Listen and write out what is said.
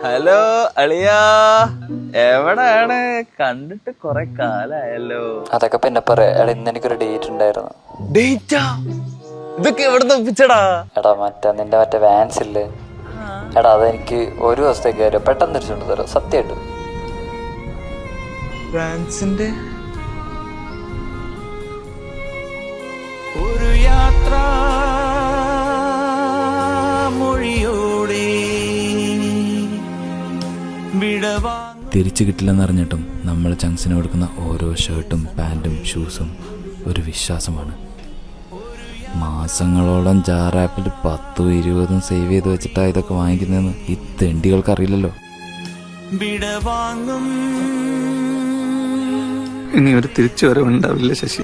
Hello അളിയാ, എവിടാണ്? കണ്ടിട്ട് കൊറേ കാലായല്ലോ. അതൊക്കെ പിന്നെ പറയാ. എടാ, ഇന്ന് എനിക്കൊരു ഡേറ്റ് ഉണ്ടായിരുന്നു. ഡേറ്റാ? ഇതൊക്കെ എവിടെ ഒപ്പിച്ചടാ? എടാ, നിന്റെ വാൻസ് ഇല്ലേ? എടാ, അതെനിക്ക് ഒരു ദിവസത്തേക്ക് വരും. പെട്ടെന്ന് തിരിച്ചുകൊണ്ട് തരാം, സത്യമായിട്ട്. വാൻസിന്റെ ഒരു യാത്ര മൊഴിയോടെ തിരിച്ചു കിട്ടില്ലെന്നറിഞ്ഞിട്ടും നമ്മൾ ചങ്സിന് കൊടുക്കുന്ന ഓരോ ഷർട്ടും പാൻറ്റും ഷൂസും ഒരു വിശ്വാസമാണ്. മാസങ്ങളോളം ജാർ ആപ്പിൽ 10-20 സേവ് ചെയ്ത് വെച്ചിട്ടാണ് ഇതൊക്കെ വാങ്ങിക്കുന്നതെന്ന് ഈ തെണ്ടികൾക്ക് അറിയില്ലല്ലോ. ഇനി ഒരു തിരിച്ചു വരവുണ്ടാവില്ല ശശി.